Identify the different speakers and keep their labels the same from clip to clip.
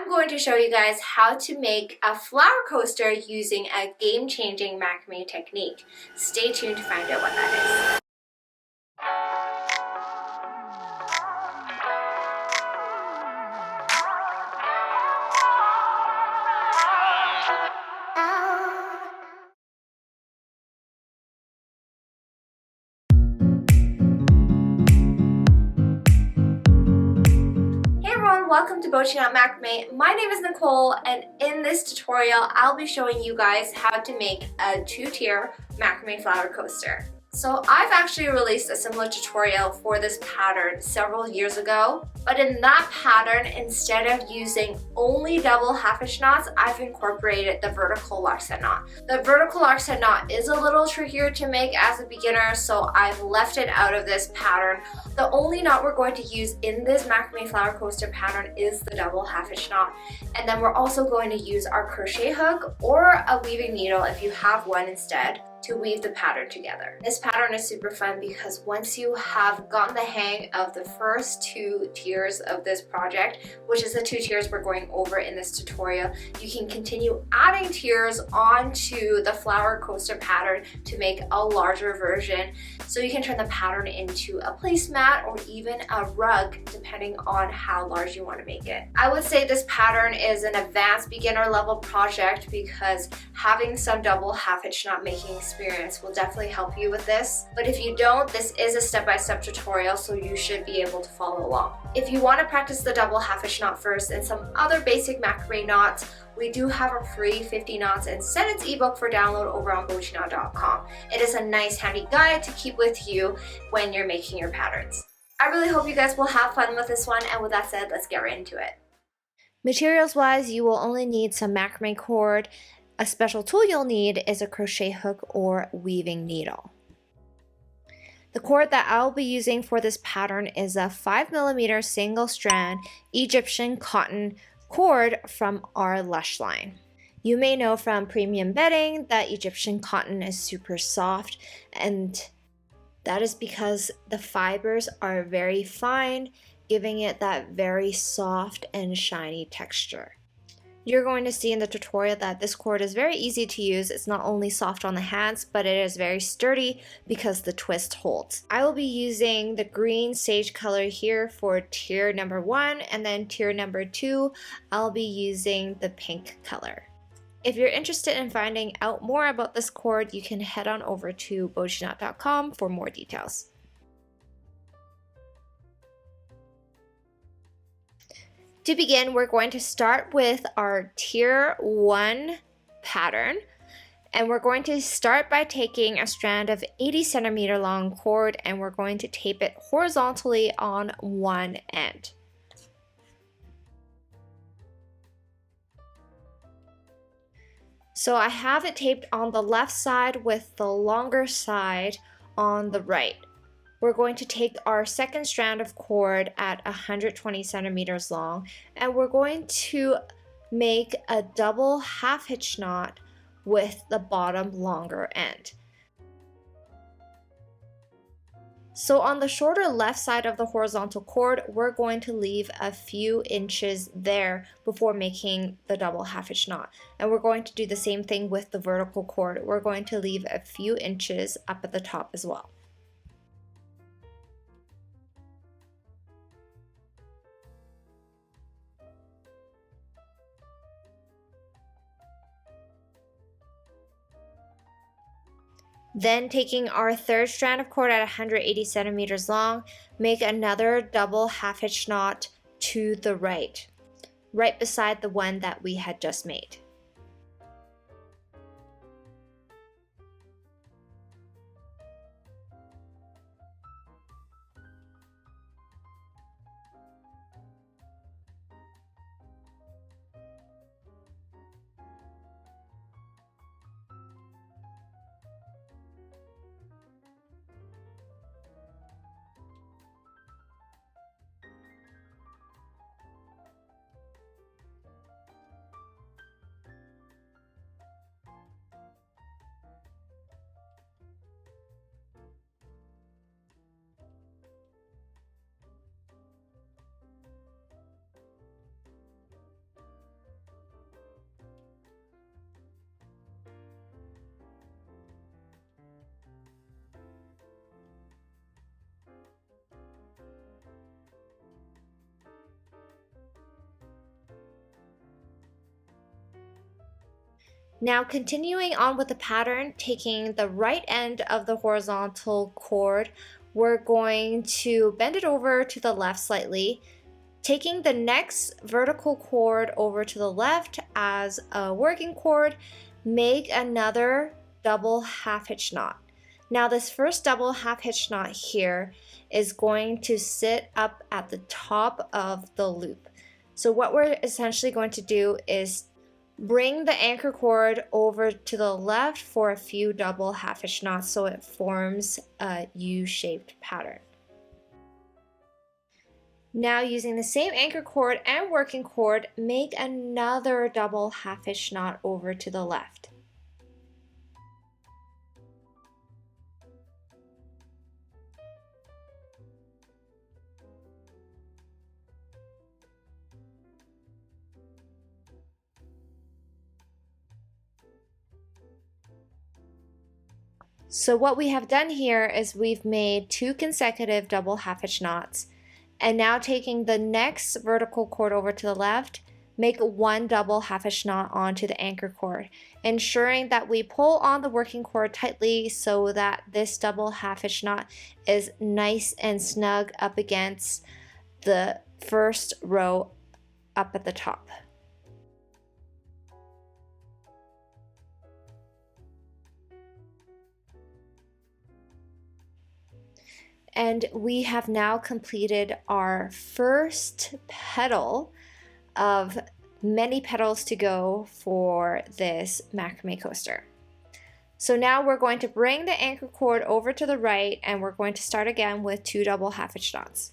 Speaker 1: I'm going to show you guys how to make a flower coaster using a game-changing macrame technique. Stay tuned to find out what that is. Welcome to BOCHIKNOT Macrame. My name is Nicole, and in this tutorial I'll be showing you guys how to make a two-tier macrame flower coaster. So I've actually released a similar tutorial for this pattern several years ago, but in that pattern, instead of using only double half hitch knots, I've incorporated the vertical larkset knot. The vertical larkset knot is a little trickier to make as a beginner, so I've left it out of this pattern. The only knot we're going to use in this macrame flower coaster pattern is the double half hitch knot, and then we're also going to use our crochet hook or a weaving needle if you have one instead, to weave the pattern together. This pattern is super fun because once you have gotten the hang of the first two tiers of this project, which is the two tiers we're going over in this tutorial, you can continue adding tiers onto the flower coaster pattern to make a larger version. So you can turn the pattern into a placemat or even a rug depending on how large you want to make it. I would say this pattern is an advanced beginner level project because having some double half hitch knot making experience will definitely help you with this. But if you don't, this is a step-by-step tutorial, so you should be able to follow along. If you want to practice the double half hitch knot first and some other basic macrame knots, we do have a free 50 knots and sentence ebook for download over on BOCHIKNOT.com. It is a nice handy guide to keep with you when you're making your patterns. I really hope you guys will have fun with this one, and with that said, let's get right into it. Materials wise, you will only need some macrame cord. A special tool you'll need is a crochet hook or weaving needle. The cord that I'll be using for this pattern is a 5mm single strand Egyptian cotton cord from our Lush line. You may know from premium bedding that Egyptian cotton is super soft, and that is because the fibers are very fine, giving it that very soft and shiny texture. You're going to see in the tutorial that this cord is very easy to use. It's not only soft on the hands, but it is very sturdy because the twist holds. I will be using the green sage color here for tier number 1, and then tier number 2, I'll be using the pink color. If you're interested in finding out more about this cord, you can head on over to BOCHIKNOT.com for more details. To begin, we're going to start with our tier 1 pattern, and we're going to start by taking a strand of 80cm long cord and we're going to tape it horizontally on one end. So I have it taped on the left side with the longer side on the right. We're going to take our second strand of cord at 120 centimeters long, and we're going to make a double half hitch knot with the bottom longer end. So on the shorter left side of the horizontal cord, we're going to leave a few inches there before making the double half hitch knot. And we're going to do the same thing with the vertical cord. We're going to leave a few inches up at the top as well. Then taking our third strand of cord at 180 centimeters long, make another double half hitch knot to the right beside the one that we had just made. Now continuing on with the pattern, taking the right end of the horizontal cord, we're going to bend it over to the left slightly, taking the next vertical cord over to the left as a working cord, make another double half hitch knot. Now this first double half hitch knot here is going to sit up at the top of the loop. So what we're essentially going to do is bring the anchor cord over to the left for a few double half hitch knots so it forms a U-shaped pattern. Now using the same anchor cord and working cord, make another double half hitch knot over to the left. So what we have done here is we've made 2 consecutive double half hitch knots, and now taking the next vertical cord over to the left, make 1 double half hitch knot onto the anchor cord, ensuring that we pull on the working cord tightly so that this double half hitch knot is nice and snug up against the first row up at the top. And we have now completed our first petal of many petals to go for this macrame coaster. So now we're going to bring the anchor cord over to the right, and we're going to start again with 2 double half hitch knots.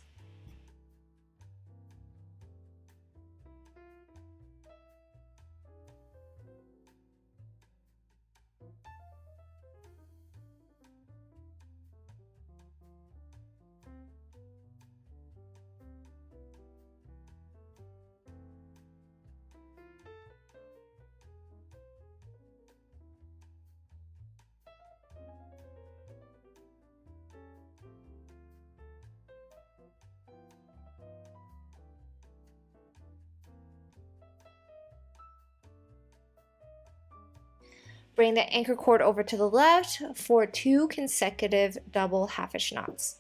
Speaker 1: Bring the anchor cord over to the left for 2 consecutive double half hitch knots.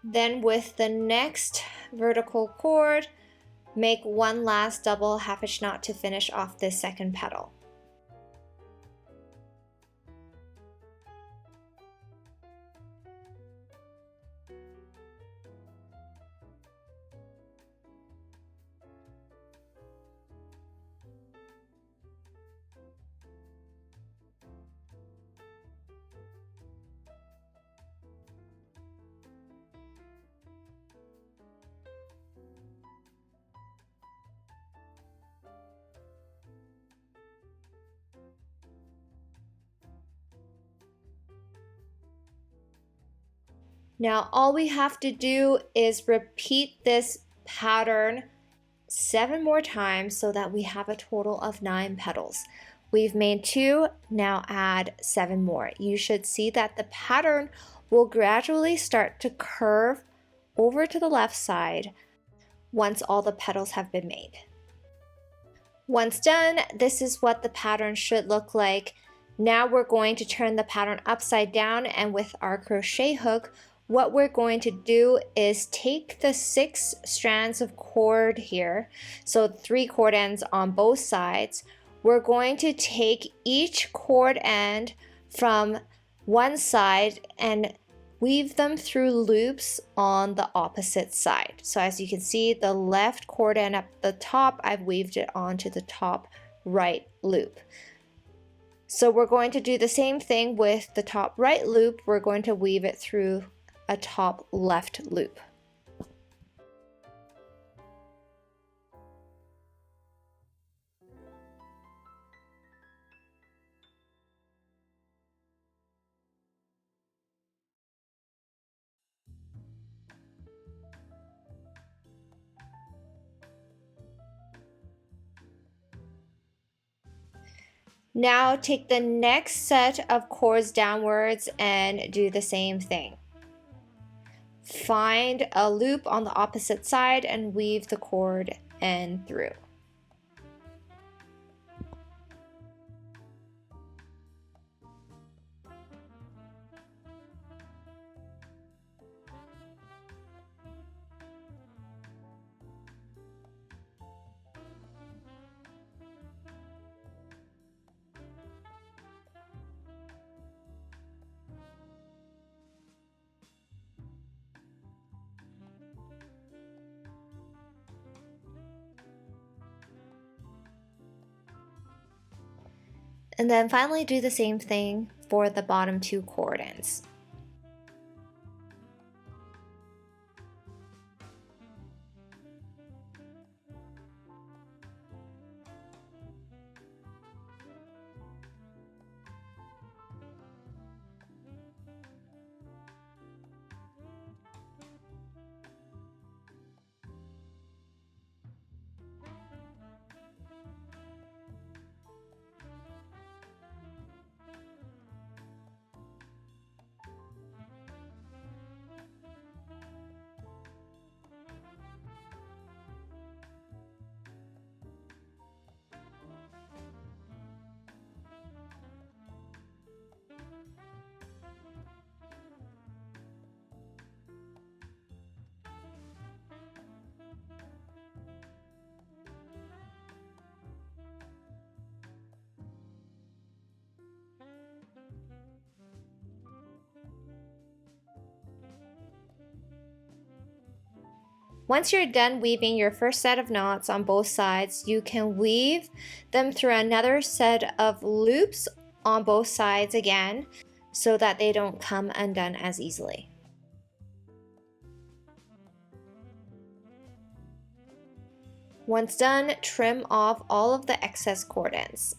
Speaker 1: Then with the next vertical cord, make 1 last double half hitch knot to finish off this second petal. Now all we have to do is repeat this pattern 7 more times so that we have a total of 9 petals. We've made 2, now add 7 more. You should see that the pattern will gradually start to curve over to the left side once all the petals have been made. Once done, this is what the pattern should look like. Now we're going to turn the pattern upside down, and with our crochet hook, what we're going to do is take the 6 strands of cord here, so 3 cord ends on both sides. We're going to take each cord end from one side and weave them through loops on the opposite side. So as you can see, the left cord end at the top, I've weaved it onto the top right loop. So we're going to do the same thing with the top right loop. We're going to weave it through a top left loop. Now take the next set of cords downwards and do the same thing. Find a loop on the opposite side and weave the cord end through. And then finally do the same thing for the bottom two cord ends. Once you're done weaving your first set of knots on both sides, you can weave them through another set of loops on both sides again so that they don't come undone as easily. Once done, trim off all of the excess cord ends.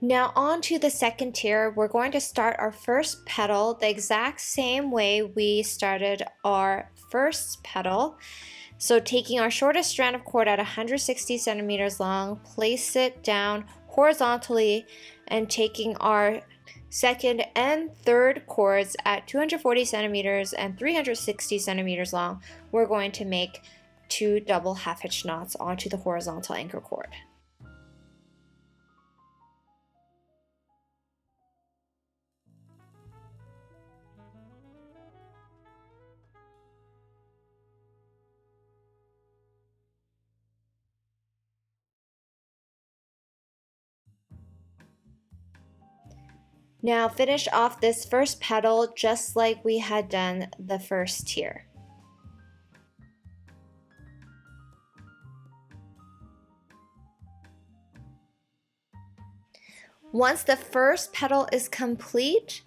Speaker 1: Now on to the second tier, we're going to start our first petal the exact same way we started our first petal. So taking our shortest strand of cord at 160 centimeters long, place it down horizontally, and taking our second and third cords at 240 centimeters and 360 centimeters long, we're going to make 2 double half hitch knots onto the horizontal anchor cord. Now finish off this first petal just like we had done the first tier. Once the first petal is complete,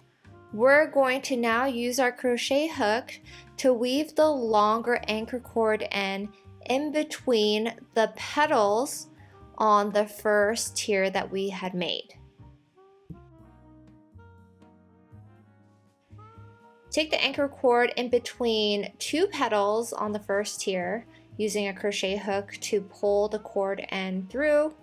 Speaker 1: we're going to now use our crochet hook to weave the longer anchor cord end in between the petals on the first tier that we had made. Take the anchor cord in between 2 petals on the first tier using a crochet hook to pull the cord end through.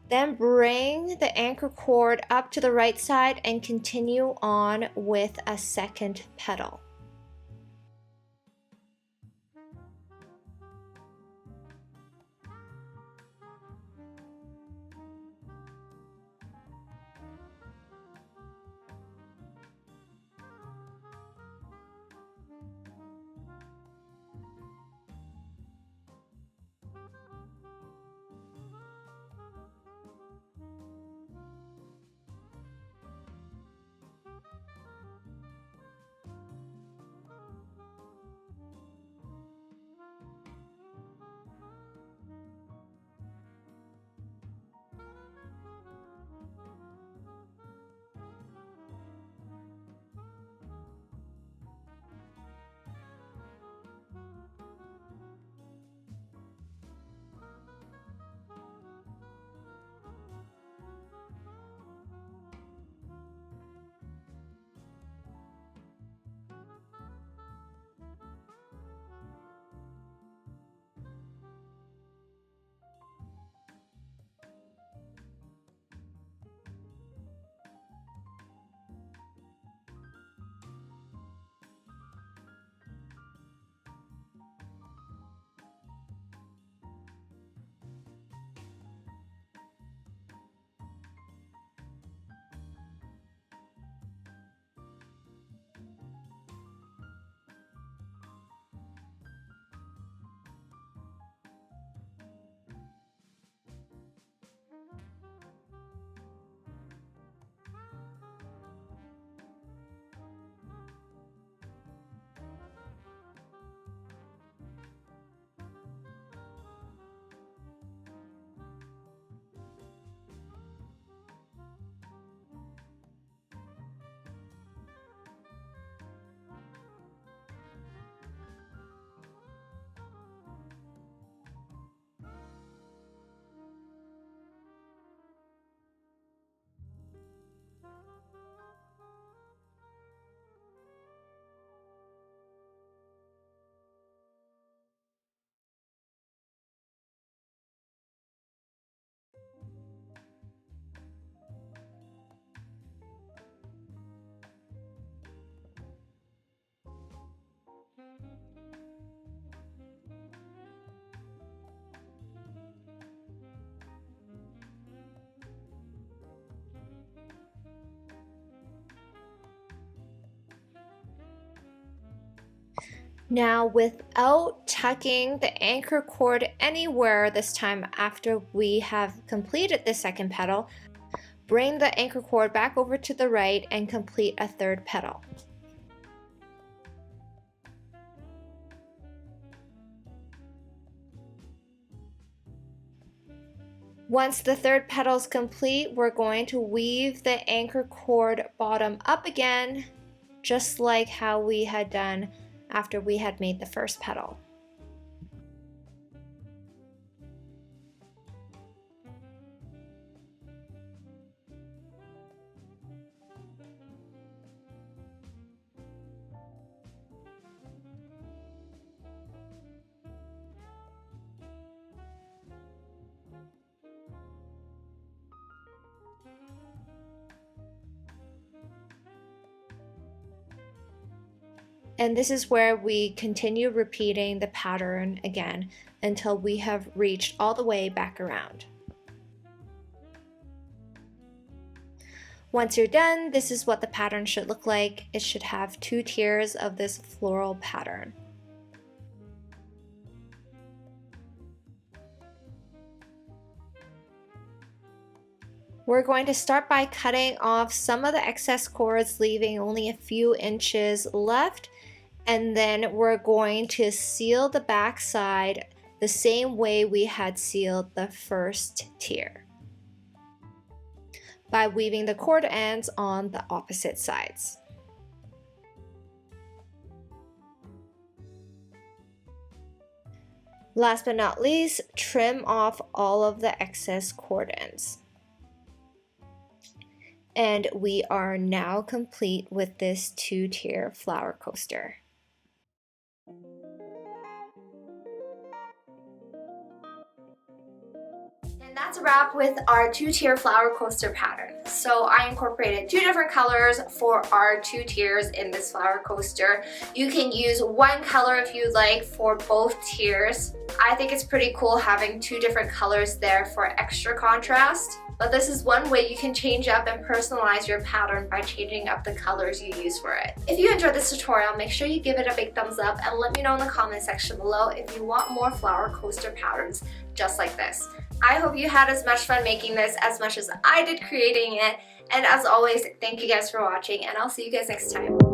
Speaker 1: Then bring the anchor cord up to the right side and continue on with a second petal. Now, without tucking the anchor cord anywhere this time after we have completed the second petal, bring the anchor cord back over to the right and complete a third petal. Once the third petal is complete, we're going to weave the anchor cord bottom up again, just like how we had done after we had made the first petal. And this is where we continue repeating the pattern again until we have reached all the way back around. Once you're done, this is what the pattern should look like. It should have 2 tiers of this floral pattern. We're going to start by cutting off some of the excess cords, leaving only a few inches left. And then we're going to seal the back side the same way we had sealed the first tier, by weaving the cord ends on the opposite sides. Last but not least, trim off all of the excess cord ends. And we are now complete with this 2-tier flower coaster. And that's a wrap with our 2-tier flower coaster pattern. So I incorporated 2 different colors for our 2 tiers in this flower coaster. You can use one color if you'd like for both tiers. I think it's pretty cool having 2 different colors there for extra contrast. But this is one way you can change up and personalize your pattern by changing up the colors you use for it. If you enjoyed this tutorial, make sure you give it a big thumbs up and let me know in the comment section below if you want more flower coaster patterns just like this. I hope you had as much fun making this as much as I did creating it. And as always, thank you guys for watching, and I'll see you guys next time.